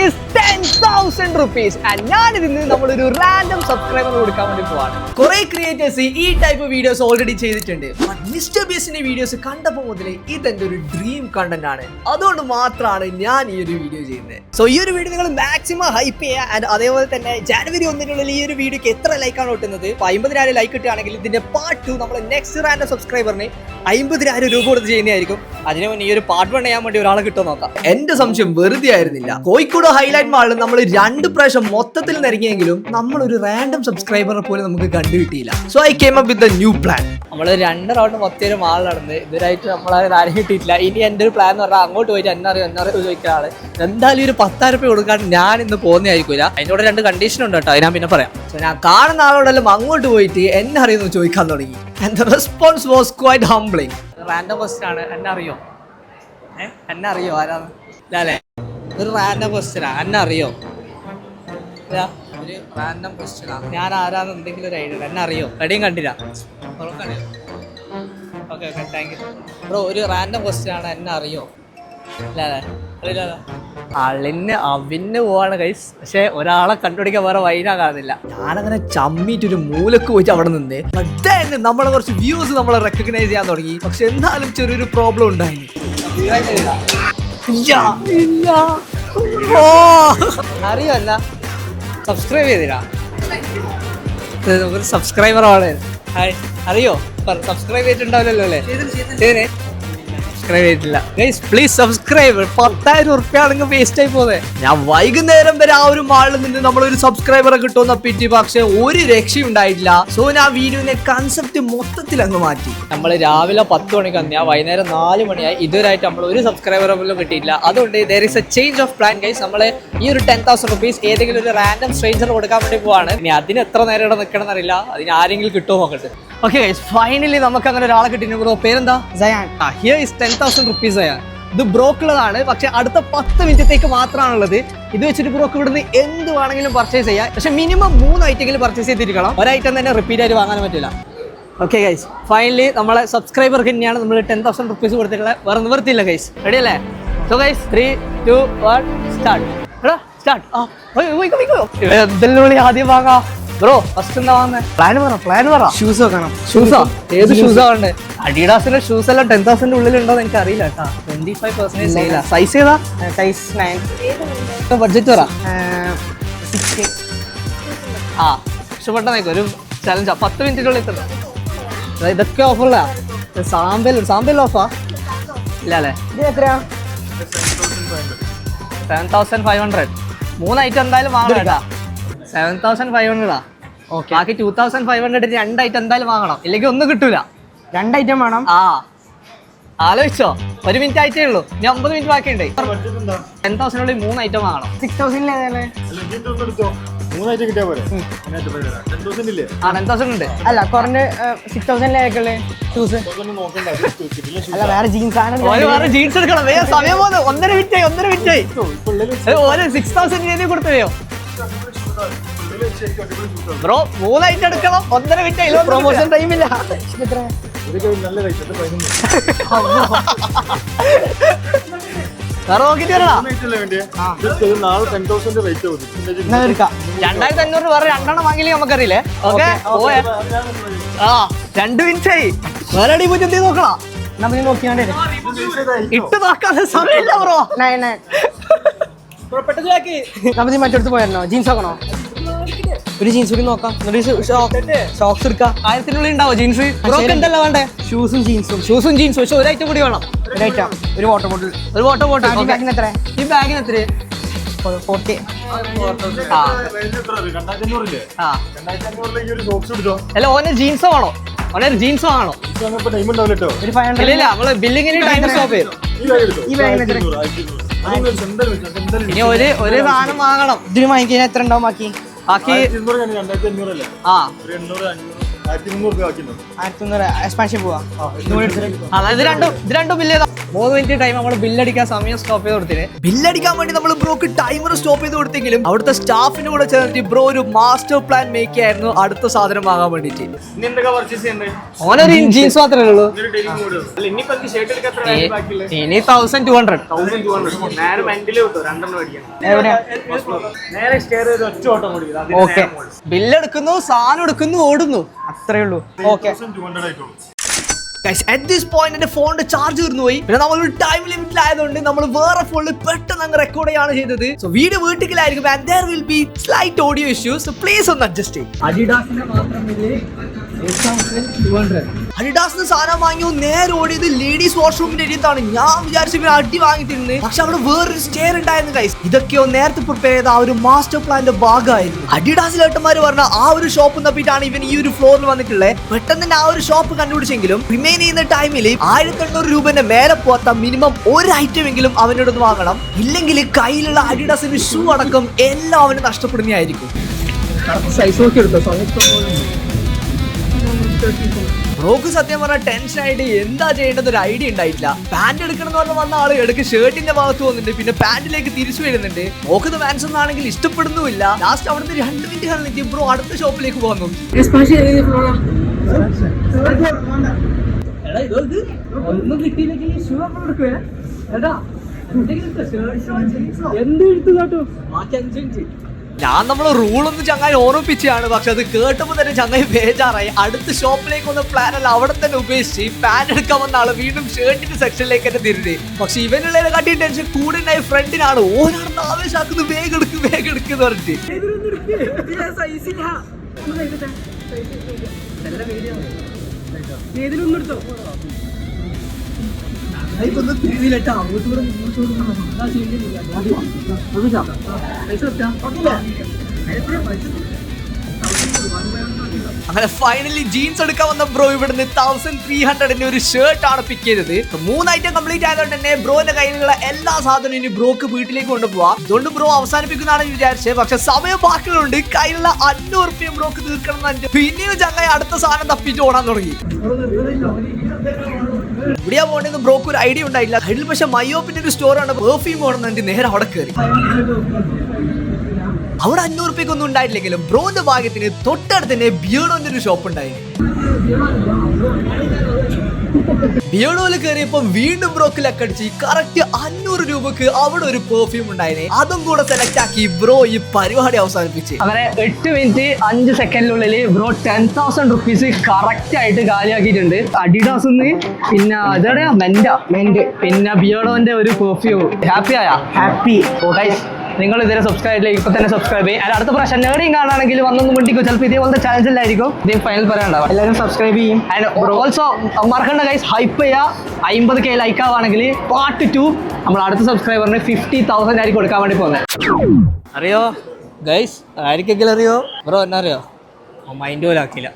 is 10,000 rupees. And ഞാൻ ഇതിന് നമ്മളൊരു റാൻഡം സബ്സ്ക്രൈബർ കൊടുക്കാൻ വേണ്ടി പോവാണ്. കുറെ ക്രിയേറ്റേഴ്സ് ഈ ടൈപ്പ് വീഡിയോസ് ഓൾറെഡി ചെയ്തിട്ടുണ്ട്. മിസ്റ്റർ ബീസ്റ്റിന്റെ വീഡിയോസ് കണ്ടപ്പോൾ മുതലേ ഇതെന്റെ ഒരു ഡ്രീം കണ്ടന്റ് ആണ്. അതുകൊണ്ട് മാത്രമാണ് ഞാൻ ഈ ഒരു വീഡിയോ ചെയ്യുന്നത്. സോ ഈ ഒരു വീഡിയോ നിങ്ങൾ മാക്സിമം ഹൈപ്പ് ചെയ്യുക. ആൻഡ് അതേപോലെ തന്നെ ജനുവരി 1 ഈ ഒരു വീഡിയോക്ക് എത്ര ലൈക്കാണ് കിട്ടുന്നത്? 50,000 ലൈക്ക് കിട്ടുകയാണെങ്കിൽ ഇതിന്റെ പാർട്ട് 2 നമ്മൾ നെക്സ്റ്റ് റാൻഡം സബ്സ്ക്രൈബറിന് 50,000 രൂപ കൊടുത്ത് ചെയ്യുന്നതായിരിക്കും. അതിന് മുന്നേ ഈ ഒരു പാർട്ട് 1 ചെയ്യാൻ വേണ്ടി ഒരാളെ കിട്ടുമോ നോക്കാം. എന്റെ സംശയം വെറുതെ ആയിരുന്നില്ല. കോഴിക്കോട് ഹൈലൈറ്റ് മാളിൽ നമ്മൾ 2 പ്രാവശ്യം മൊത്തത്തിൽ നിറങ്ങിയെങ്കിലും നമ്മൾ ഒരു റാൻഡം സബ്സ്ക്രൈബറെ പോലും നമുക്ക് കണ്ടുകിട്ടിയില്ല. So I came up with a new plan. നമ്മൾ 2 റൗണ്ട് മൊത്തം ഒരു മാൾ നടന്ന് ഇതുവരായിട്ട് നമ്മളത് ആരും കിട്ടിയിട്ടില്ല. ഇനി എൻ്റെ ഒരു പ്ലാൻ എന്ന് പറഞ്ഞാൽ അങ്ങോട്ട് പോയിട്ട് എന്നറിയോ ചോദിക്കുന്ന ആള് എന്തായാലും ഒരു 10,000 രൂപ കൊടുക്കാൻ ഞാൻ ഇന്ന് പോകുന്നതായിരിക്കില്ല. അതിനോട് 2 കണ്ടീഷൻ ഉണ്ട് കേട്ടോ, അത് ഞാൻ പിന്നെ പറയാം. സോ ഞാൻ കാണുന്ന ആളോടെല്ലാം അങ്ങോട്ട് പോയിട്ട് എന്നെ അറിയുന്നു ചോദിക്കാൻ തുടങ്ങി. And the response was quite humbling. Random question ആണ്. എന്നെ അറിയോ? എന്നെ അറിയോ ആരാണ്? അല്ലേ, ഒരു റാൻഡം ക്വസ്റ്റ്യനാ. എന്നെ അറിയോ? ഒരു റാൻഡം ക്വസ്റ്റ്യനാണ്. ഞാൻ ആരാന്ന് എന്തെങ്കിലും ഒരു ഐഡിയ? എന്നെ അറിയോ? എവിടെയും കണ്ടില്ല. Okay okay, thank you bro. ഒരു റാൻഡം ക്വസ്റ്റ്യൻ ആണ്. എന്നെ അറിയോ? അല്ലേ അറിയില്ല. അവിന് പോവാണ് ഗൈസ്. പക്ഷെ ഒരാളെ കണ്ടുപിടിക്കാൻ വേറെ വൈനാ കാണുന്നില്ല. ഞാനങ്ങനെ ചമ്മിട്ടൊരു മൂലക്ക് പോയിട്ട് അവിടെ നിന്ന് നമ്മളെ കുറച്ച് വ്യൂസ് നമ്മളെ റെക്കഗ്നൈസ് ചെയ്യാൻ തുടങ്ങി. പക്ഷെ എന്നാലും ചെറിയൊരു പ്രോബ്ലം ഉണ്ടായി. അറിയോ? അല്ല സബ്സ്ക്രൈബ് ചെയ്തിരാ? ഒരു സബ്സ്ക്രൈബറാണ്. അറിയോ? സബ്സ്ക്രൈബ് ചെയ്തിട്ടുണ്ടാവില്ലല്ലോ അല്ലേ? സബ്സ്ക്രൈബ് ചെയ്തിട്ടില്ല ഗൈസ്, പ്ലീസ് സബ്സ്ക്രൈബ്. 10,000 ഉറുപ്പ്യ ആണെങ്കിൽ വേസ്റ്റ് ആയി പോകുന്നത്. ഞാൻ വൈകുന്നേരം വരെ ആ ഒരു മാളിൽ നിന്ന് നമ്മളൊരു സബ്സ്ക്രൈബറെ കിട്ടുമെന്ന പറ്റി, പക്ഷെ ഒരു രക്ഷയും ഉണ്ടായിട്ടില്ല. സോ ഞാൻ വീഡിയോന്റെ കൺസെപ്റ്റ് മൊത്തത്തിൽ അങ്ങ് മാറ്റി. നമ്മൾ രാവിലെ 10 മണിക്ക് വന്നാൽ വൈകുന്നേരം 4 മണിയായി. ഇതുവരായിട്ട് നമ്മൾ ഒരു സബ്സ്ക്രൈബറെ പോലും കിട്ടിയില്ല. അതുകൊണ്ട് there is a change of plan guys. നമ്മൾ ഈ ഒരു 10,000 rupees ഏതെങ്കിലും ഒരു റാൻഡം സ്ട്രേഞ്ചർ കൊടുക്കാൻ വേണ്ടി പോവാണ്. ഇനി അതിന് എത്ര നേരം ഇവിടെ നിൽക്കണം എന്നറിയില്ല. അതിന് ആരെങ്കിലും കിട്ടുമോ നോക്കട്ടെ. ഓക്കെ ഗൈസ്, ഫൈനലി നമുക്ക് അങ്ങനെ ഒരാളെ കിട്ടിയിരുന്നു. ബ്രോ പേരെന്താ? Cyan. Here is 10,000 rupees cyan. ഇത് ബ്രോക്കുള്ളതാണ്, പക്ഷെ അടുത്ത 10 മിനിറ്റത്തേക്ക് മാത്രമാണുള്ളത്. ഇത് വെച്ചിട്ട് ബ്രോക്ക് ഇവിടുന്ന് എന്ത് വേണമെങ്കിലും പർച്ചേസ് ചെയ്യാം. പക്ഷെ മിനിമം 3 ഐറ്റമെങ്കിലും പർച്ചേസ് ചെയ്തിരിക്കണം. ഒരൈറ്റം തന്നെ റിപ്പീറ്റ് ആയിട്ട് വാങ്ങാൻ പറ്റില്ല. ഓക്കെ ഗൈസ്, ഫൈനലി നമ്മളെ സബ്സ്ക്രൈബർക്ക് തന്നെയാണ് നമ്മൾ 10,000 rupees കൊടുത്തിട്ടുള്ളത്. വേറെ നിവർത്തിയില്ല ഗൈസ്. റെഡി അല്ലേ? So guys 3, 2, 1 start. സ്റ്റാർട്ട്. എന്തെല്ലാം ആദ്യം വാങ്ങാം ബ്രോ? ഫസ്റ്റ് എന്താ വാങ്ങുന്നത്? പ്ലാൻ പറ. ഷൂസ് വെക്കണം. ഷൂസാ? ഏത് ഷൂസാ വേണ്ടേ? അഡിഡാസിന്റെ ഷൂസ് എല്ലാം 10,000 ഉള്ളിലുണ്ടോ എന്ന് എനിക്ക് അറിയില്ല കേട്ടോ. 25% സെയിലാ. സൈസ് ഏതാ? സൈസ് 9. ബഡ്ജറ്റ് പറ. 6. ആ ഇഷ്ടപ്പെട്ട ഒരു ചലഞ്ചാ. 10 മിനിറ്റിനുള്ളിൽ എത്തണം. ഇതൊക്കെ ഓഫറിലാ. സാമ്പൽ ഓഫാ? ഇല്ല അല്ലേ? ഇത് എത്രയാ? 7,500. 3 ഐറ്റം എന്തായാലും വാങ്ങണം കേട്ടാ. 7,500. ഓക്കെ, ബാക്കി 2,500 2 ഐറ്റം എന്തായാലും വാങ്ങണം, ഇല്ലെങ്കിൽ ഒന്നും കിട്ടൂല. 2 ഐറ്റം വേണം. ആ ആലോചിച്ചോ, 1 മിനിറ്റ് ആയിട്ടേ ഉള്ളൂ. ഇനി 50 മിനിറ്റ് ബാക്കിയുണ്ട്. 10,000 3 ഐറ്റം വാങ്ങണം. 6,000 ഉണ്ട്. അല്ല കുറഞ്ഞ 6,000 ഷൂസ്. അല്ല വേറെ ജീൻസ് ആണ്. വേറെ ജീൻസ് എടുക്കണം. വേറെ സമയം പോകുന്നു. 1.5 മിനിറ്റായി. ഓരോ 6,000 കൊടുത്തയോ ബ്രോ? 3 ഐറ്റം എടുക്കണം. 1.5 മിനിറ്റ്. പ്രൊമോഷൻ ടൈമില്ല. നോക്കിട്ട് വരണ. 2,500 വേറെ 2 വാങ്ങിയില്ലേ നമുക്കറിയില്ലേ? ഓക്കെ, ആ 2 മിനിറ്റായി. വേറെ അടി പോയി എന്ത് നോക്കണം. ഇട്ട് നോക്കാതെ സമയമില്ല ബ്രോ. നമുക്ക് മറ്റടുത്ത് പോയായിരുന്നോ? ജീൻസ് നോക്കണോ? ഒരു ജീൻസ് കൂടി നോക്കാം. ഷോക്സ് എടുക്കാം. 1000 ഉണ്ടാവോ ജീൻസ്? എന്തല്ല വേണ്ടേ? ഷൂസും ജീൻസും. പക്ഷെ ഒരു ഐറ്റം കൂടി വേണം. ഒരു വാട്ടർ ബോട്ടിൽ. ഈ ബാഗിന് എത്ര? 40. അല്ല ഓന് ജീൻസ് വേണോ? ഓനൊരു ജീൻസ് വാങ്ങണോ? ഒരു 500. ഇല്ല, നമ്മള് ബില്ലിങ്ങിന് ടൈം സ്റ്റോപ്പ് ചെയ്തു. ഇനി ഒരു സാധനം വാങ്ങണം. ഇതിന് വാങ്ങിക്കാൻ എത്ര ഉണ്ടാവും? ബാക്കി എക്സ്പാൻഷൻ പോവാ. ഇത് രണ്ടും ബില്ല് ചെയ്താ 3 മിനിറ്റ് ടൈം നമ്മൾ ബില്ലടിക്കാൻ സമയം സ്റ്റോപ്പ് ചെയ്ത് കൊടുത്തിട്ട് ബില്ലടിക്കാൻ വേണ്ടി നമ്മൾ ബ്രോക്ക് ടൈമർ സ്റ്റോപ്പ് ചെയ്ത് കൊടുത്തെങ്കിലും അവിടുത്തെ സ്റ്റാഫിന് കൂടെ ചേർന്നിട്ട് ബ്രോ ഒരു മാസ്റ്റർ പ്ലാൻ മേക്ക് ആയിരുന്നു അടുത്ത സാധനം വാങ്ങാൻ വേണ്ടിട്ട്. ഓനൊരു ജീൻസ് മാത്രമേ ഉള്ളൂ. ഇനി 1200 ഓക്കെ. ബില്ലെടുക്കുന്നു, സാധനം എടുക്കുന്നു, ഓടുന്നു, അത്രേ ഉള്ളൂ. ഓക്കെ at this point എന്റെ ഫോണിന്റെ ചാർജ് തീർന്നു പോയി. പിന്നെ നമ്മൾ ഒരു ടൈം ലിമിറ്റിലായതുകൊണ്ട് നമ്മൾ വേറെ ഫോണിൽ പെട്ടെന്ന് അങ്ങ് റെക്കോർഡ് ചെയ്യാണ് ചെയ്തത്. സോ വീഡിയോ വീട്ടിലായിരിക്കും and there will be slight audio issues, so please ഒന്ന് അഡ്ജസ്റ്റ് ചെയ്യും. അഡിഡാസിന്റെ മാത്രമല്ലേ 8200 അഡിഡാസിന് സാധനം വാങ്ങിയോ നേരെ ഓടിയത് ലേഡീസ് വാഷ്റൂമിന്റെ അരിയത്താണ്. ഞാൻ വിചാരിച്ചു പിന്നെ അടി വാങ്ങി തിന്ന്, പക്ഷെ അവിടെ വേറൊരു സ്റ്റെയർ ഉണ്ടായിരുന്നു ഗൈസ്. ഇതൊക്കെയോ നേരത്തെ പ്രിപ്പയർ ചെയ്ത ആ ഒരു മാസ്റ്റർ പ്ലാന്റെ ഭാഗമായിരുന്നു. അഡിഡാസിലെ ഏട്ടന്മാര് പറഞ്ഞ ആ ഒരു ഷോപ്പ് തപ്പിട്ടാണ് ഇവൻ ഈ ഒരു ഫ്ലോറിൽ വന്നിട്ടുള്ളത്. പെട്ടെന്ന് തന്നെ ആ ഒരു ഷോപ്പ് കണ്ടുപിടിച്ചെങ്കിലും റിമൈൻ ചെയ്യുന്ന ടൈമിൽ 1800 രൂപന്റെ മേലെ പോത്ത മിനിമം ഒരു ഐറ്റം എങ്കിലും അവനോട് വാങ്ങണം. ഇല്ലെങ്കിൽ കയ്യിലുള്ള അഡിഡാസിന്റെ ഷൂ അടക്കം എല്ലാം അവന് നഷ്ടപ്പെടുന്നതായിരിക്കും. സൈസ് നോക്കി എടുത്തോ. ബ്രോക്ക് സത്യം പറഞ്ഞാൽ ടെൻഷൻ ആയിട്ട് എന്താ ചെയ്യേണ്ടത് ഒരു ഐഡിയ ഉണ്ടായിട്ടില്ല. പാന്റ് എടുക്കണം എന്ന് പറഞ്ഞാൽ വന്ന ആള് ഇടയ്ക്ക് ഷർട്ടിന്റെ ഭാഗത്ത് പോകുന്നുണ്ട്, പിന്നെ പാന്റിലേക്ക് തിരിച്ചു വരുന്നുണ്ട്. നോക്കുന്ന പാൻസ് ഒന്നും ആണെങ്കിൽ ഇഷ്ടപ്പെടുന്നുമില്ല. ലാസ്റ്റ് അവിടുന്ന് 2 മിനിറ്റ് കളിച്ച് ബ്രോ അടുത്ത ഷോപ്പിലേക്ക് പോകുന്നു. ഒന്നും കിട്ടിയില്ലെങ്കിൽ എന്ത് എടുത്തു കേട്ടോ. ബാക്കി 5 മിനിറ്റ് ഞാൻ നമ്മള് റൂളൊന്നും ചങ്ങായി ഓർമ്മിപ്പിച്ചാണ്, പക്ഷെ അത് കേട്ടപ്പോൾ തന്നെ ചങ്ങായി ബേജാറായി. അടുത്ത ഷോപ്പിലേക്ക് വന്ന പ്ലാൻ അല്ല അവിടെ തന്നെ ഉപേക്ഷിച്ച് പാൻ എടുക്കാൻ വന്ന ആള് വീണ്ടും ഷർട്ടിന്റെ സെക്ഷനിലേക്ക് തന്നെ തിരിഞ്ഞ്. പക്ഷെ ഇവനുള്ളതിനെ കാട്ടി ടെൻഷൻ കൂടുതലായി ഫ്രണ്ടിനാണ്. ഓരോന്ന് ആവേശാക്കുന്നത് വേഗം എടുക്കുന്നു പറഞ്ഞിട്ട്. അങ്ങനെ ഫൈനലി ജീൻസ് എടുക്കാൻ വന്ന ബ്രോ ഇവിടുന്ന് 1300 ഒരു ഷർട്ട് ആണ് പിക്ക് ചെയ്തത്. 3 ഐറ്റം കംപ്ലീറ്റ് ആയതുകൊണ്ട് തന്നെ ബ്രോന്റെ കയ്യിലുള്ള എല്ലാ സാധനവും ഇനി ബ്രോക്ക് വീട്ടിലേക്ക് കൊണ്ടുപോവാം. അതുകൊണ്ട് ബ്രോ അവസാനിപ്പിക്കുന്നതാണ് വിചാരിച്ചത്. പക്ഷെ സമയം ബാക്കിയുണ്ട്. കയ്യിലുള്ള 500 രൂപയും ബ്രോക്ക് തീർക്കണം എന്ന്. പിന്നീട് ചങ്ങായി അടുത്ത സാധനം തപ്പിച്ച് ഓടാൻ തുടങ്ങി. ഇവിടെയാ പോകേണ്ടത് ബ്രോക്ക് ഒരു ഐഡിയ ഉണ്ടായില്ല. അതിൽ പക്ഷെ മയോപ്പിന്റെ ഒരു സ്റ്റോറാണ്, പെർഫ്യൂം ഓടുന്നുണ്ട്. നേരെ അവിടെ കയറി. അവിടെ 500 രൂപയ്ക്കൊന്നും ഉണ്ടായിട്ടില്ലെങ്കിലും ബ്രോന്റെ ഭാഗ്യത്തിന് തൊട്ടടുത്ത് തന്നെ ബിയർഡോന്റെ ഒരു ഷോപ്പ് ഉണ്ടായി. ബിയർഡോയിൽ കയറിയപ്പോ വീണ്ടും ബ്രോക്ക് ലക്കടിച്ച് കറക്റ്റ് 500 രൂപക്ക് അവിടെ ഒരു പെർഫ്യൂം ഉണ്ടായിരുന്നു. അതും കൂടെ സെലക്ട് ആക്കി ബ്രോ ഈ പരിപാടി അവസാനിപ്പിച്ച്. അങ്ങനെ 8 മിനിറ്റ് 5 സെക്കൻഡിനുള്ളിൽ ബ്രോ 10,000 റുപ്പീസ് കറക്റ്റ് ആയിട്ട് കാലിയാക്കിയിട്ടുണ്ട്. അഡിഡാസ് പിന്നെ ഇതെവിടെയാ മെന്റ് പിന്നെ ബിയർഡോന്റെ ഒരു പെർഫ്യൂം. ഹാപ്പി നിങ്ങൾ ഇതുവരെ സബ്സ്ക്രൈബ് ചെയ്യില്ല, ഇപ്പൊ തന്നെ സബ്സ്ക്രൈബ് ചെയ്യും. അടുത്ത പ്രാവശ്യം നേടിയും കാണുകയാണെങ്കിൽ വന്നൊന്നും വേണ്ടിക്കോ ചിലപ്പോൾ ഇതേപോലത്തെ ചാനലിലായിരിക്കും ഇതേ ഫൈനൽ പറയാനുണ്ടാവും. എല്ലാവരും സബ്സ്ക്രൈബ് ചെയ്യും. ആൻഡ് ഓൾസോ മറക്കണ്ട ഗൈസ്, ഹൈപ്പ് ചെയ്യുക. 50K ലൈക്ക് ആവുകയാണെങ്കിൽ പാർട്ട് 2 നമ്മൾ അടുത്ത സബ്സ്ക്രൈബറിന് 50,000 ആയിരിക്കും കൊടുക്കാൻ വേണ്ടി പോകുന്നത്. അറിയോ ഗൈസ്? ആയിരിക്കെങ്കിലും അറിയോ ബ്രോ? എന്നാ അറിയോ? മൈൻഡ് പോലും ആക്കിയില്ല.